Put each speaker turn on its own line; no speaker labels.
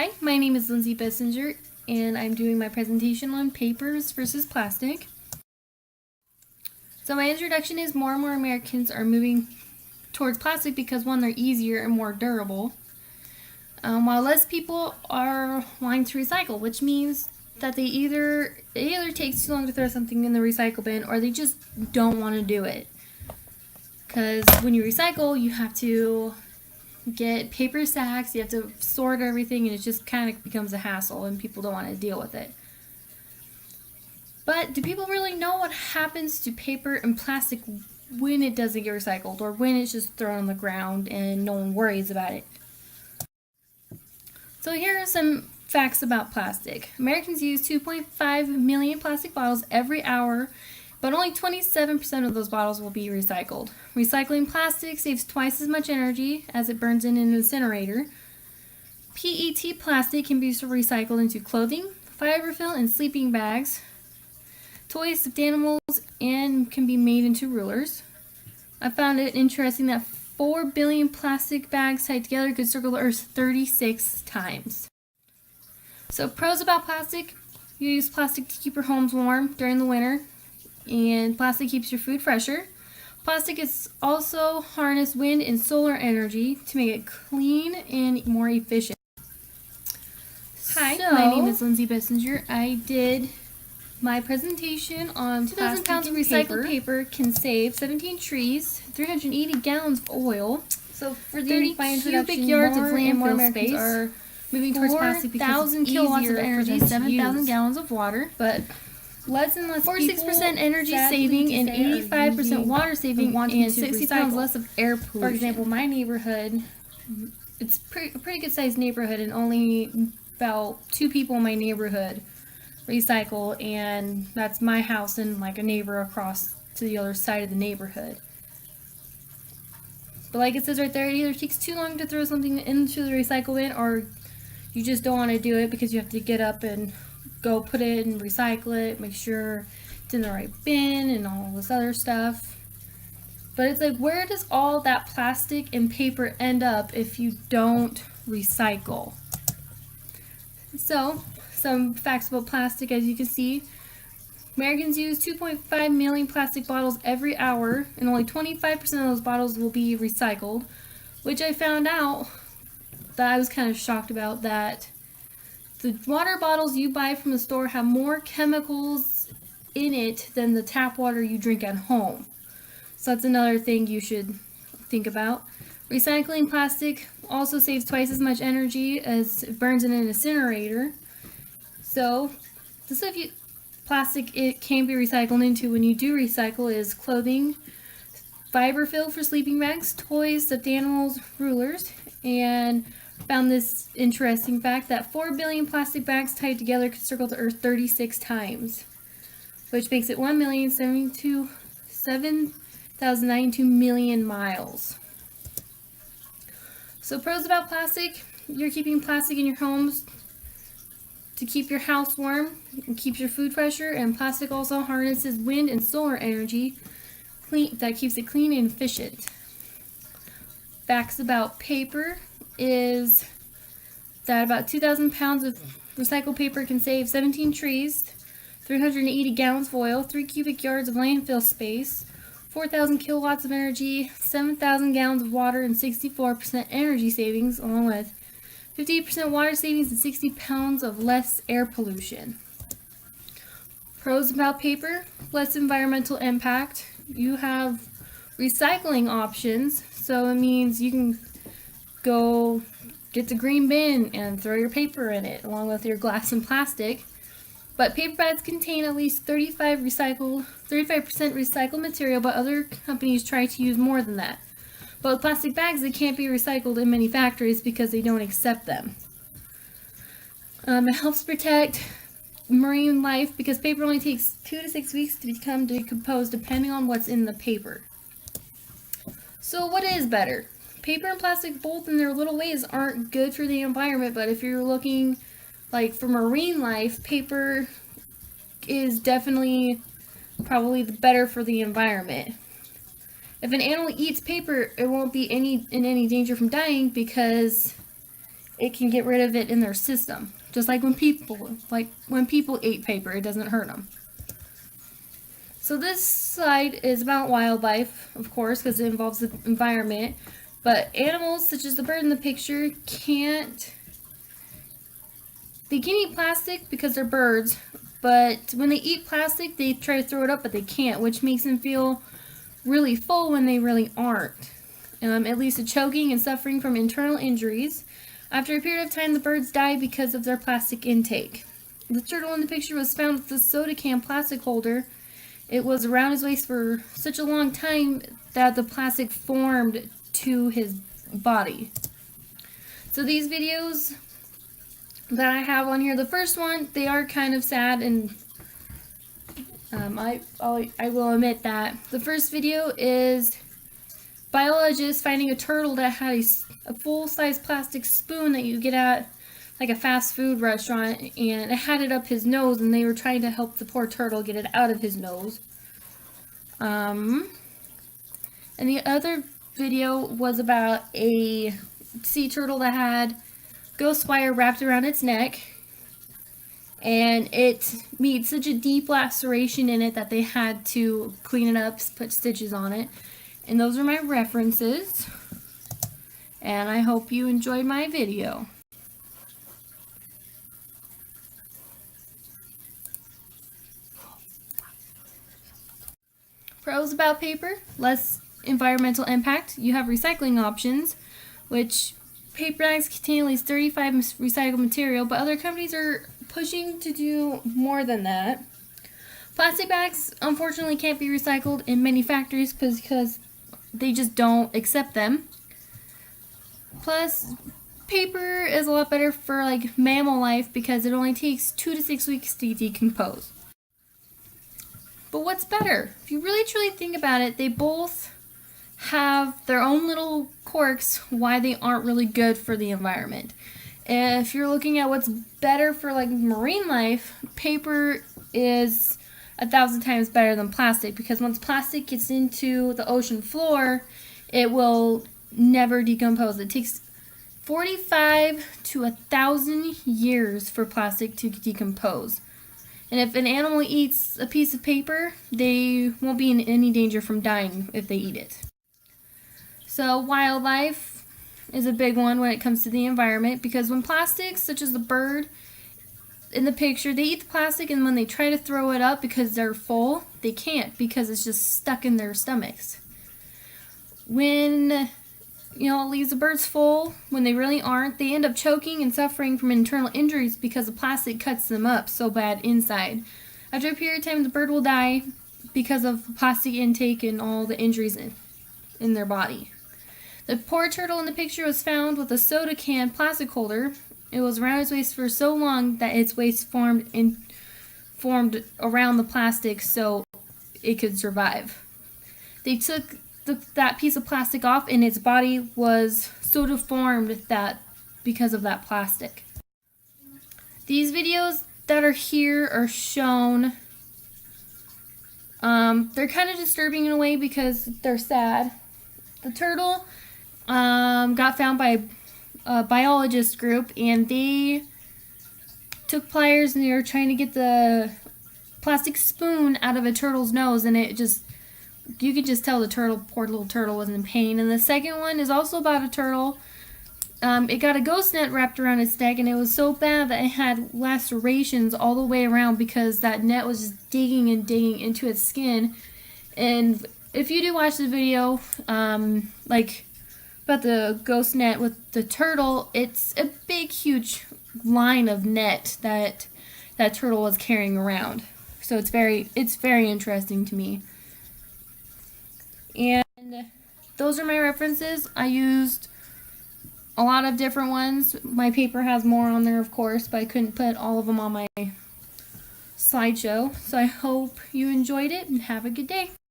Hi, my name is Lindsay Bessinger, and I'm doing my presentation on papers versus plastic. So my introduction is more and more Americans are moving towards plastic because, one, they're easier and more durable, while less people are wanting to recycle, which means that it either takes too long to throw something in the recycle bin, or they just don't want to do it. Because when you recycle, you have to get paper sacks, you have to sort everything, and it just kind of becomes a hassle and people don't want to deal with it. But do people really know what happens to paper and plastic when it doesn't get recycled, or when it's just thrown on the ground and no one worries about it? So here are some facts about plastic. Americans use 2.5 million plastic bottles every hour, but only 27% of those bottles will be recycled. Recycling plastic saves twice as much energy as it burns in an incinerator. PET plastic can be recycled into clothing, fiberfill, and sleeping bags, toys, stuffed animals, and can be made into rulers. I found it interesting that 4 billion plastic bags tied together could circle the earth 36 times. So pros about plastic: you use plastic to keep your homes warm during the winter, and plastic keeps your food fresher. Plastic is also harness wind and solar energy to make it clean and more efficient. Hi, my name is Lindsay Bessinger. I did my presentation on 2,000 pounds of recycled paper can save 17 trees, 380 gallons of oil. So for the 30 cubic yards of landfill space are moving towards plastic because it's kilowatts of energy, 7,000 gallons of water, but less and less 46% energy saving and 85% water saving and 60 pounds less of air pollution. For example, my neighborhood, it's a pretty good sized neighborhood, and only about 2 people in my neighborhood recycle, and that's my house and like a neighbor across to the other side of the neighborhood. But like it says right there, it either takes too long to throw something into the recycle bin, or you just don't want to do it because you have to get up and go put it and recycle it, make sure it's in the right bin and all this other stuff. But it's like, where does all that plastic and paper end up if you don't recycle? So, some facts about plastic. As you can see, Americans use 2.5 million plastic bottles every hour, and only 25% of those bottles will be recycled, which I found out that I was kind of shocked about, that the water bottles you buy from the store have more chemicals in it than the tap water you drink at home. So that's another thing you should think about. Recycling plastic also saves twice as much energy as it burns in an incinerator. So the stuff plastic it can be recycled into when you do recycle is clothing, fiberfill for sleeping bags, toys, stuffed animals, rulers, and found this interesting fact that 4 billion plastic bags tied together could circle the earth 36 times, which makes it 1,072,792 million miles. So pros about plastic: you're keeping plastic in your homes to keep your house warm and keeps your food fresher, and plastic also harnesses wind and solar energy that keeps it clean and efficient. Facts about paper is that about 2,000 pounds of recycled paper can save 17 trees, 380 gallons of oil, 3 cubic yards of landfill space, 4,000 kilowatts of energy, 7,000 gallons of water, and 64% energy savings, along with 58% water savings and 60 pounds of less air pollution. Pros about paper: less environmental impact. You have recycling options, so it means you can go get the green bin and throw your paper in it along with your glass and plastic. But paper bags contain at least 35% recycled material, but other companies try to use more than that. But with plastic bags, they can't be recycled in many factories because they don't accept them. It helps protect marine life because paper only takes 2 to 6 weeks to become decomposed depending on what's in the paper. So what is better? Paper and plastic, both in their little ways, aren't good for the environment, but if you're looking like for marine life, paper is definitely probably better for the environment. If an animal eats paper, it won't be in any danger from dying because it can get rid of it in their system. Just like when people ate paper, it doesn't hurt them. So this slide is about wildlife, of course, because it involves the environment. But animals, such as the bird in the picture, they can eat plastic because they're birds, but when they eat plastic, they try to throw it up, but they can't, which makes them feel really full when they really aren't. It leads to choking and suffering from internal injuries. After a period of time, the birds die because of their plastic intake. The turtle in the picture was found with a soda can plastic holder. It was around his waist for such a long time that the plastic formed to his body. So these videos that I have on here, the first one, they are kind of sad, and I will admit that. The first video is biologists finding a turtle that had a full-size plastic spoon that you get at like a fast food restaurant, and it had it up his nose, and they were trying to help the poor turtle get it out of his nose. And the other video was about a sea turtle that had ghost wire wrapped around its neck, and it made such a deep laceration in it that they had to clean it up, put stitches on it. And those are my references, and I hope you enjoyed my video. Pros about paper: less environmental impact. You have recycling options, which paper bags contain at least 35 recycled material, but other companies are pushing to do more than that. Plastic bags, unfortunately, can't be recycled in many factories because they just don't accept them. Plus, paper is a lot better for like mammal life because it only takes 2 to 6 weeks to decompose. But what's better? If you really truly think about it, they both have their own little quirks why they aren't really good for the environment. If you're looking at what's better for like marine life, paper is 1,000 times better than plastic, because once plastic gets into the ocean floor, it will never decompose. It takes 45 to 1,000 years for plastic to decompose. And if an animal eats a piece of paper, they won't be in any danger from dying if they eat it. So wildlife is a big one when it comes to the environment, because when plastics, such as the bird in the picture, they eat the plastic, and when they try to throw it up because they're full, they can't because it's just stuck in their stomachs. When it leaves the birds full when they really aren't, they end up choking and suffering from internal injuries because the plastic cuts them up so bad inside. After a period of time, the bird will die because of plastic intake and all the injuries in their body. The poor turtle in the picture was found with a soda can plastic holder. It was around its waist for so long that its waist formed around the plastic so it could survive. They took that piece of plastic off, and its body was so deformed that because of that plastic. These videos that are here are shown. They're kind of disturbing in a way because they're sad. The turtle got found by a biologist group, and they took pliers and they were trying to get the plastic spoon out of a turtle's nose, and you could just tell the poor little turtle was in pain. And the second one is also about a turtle. It got a ghost net wrapped around its neck, and it was so bad that it had lacerations all the way around because that net was just digging and digging into its skin. And if you do watch the video, like about the ghost net with the turtle, it's a big, huge line of net that turtle was carrying around. So it's very interesting to me. And those are my references. I used a lot of different ones. My paper has more on there, of course, but I couldn't put all of them on my slideshow. So I hope you enjoyed it, and have a good day.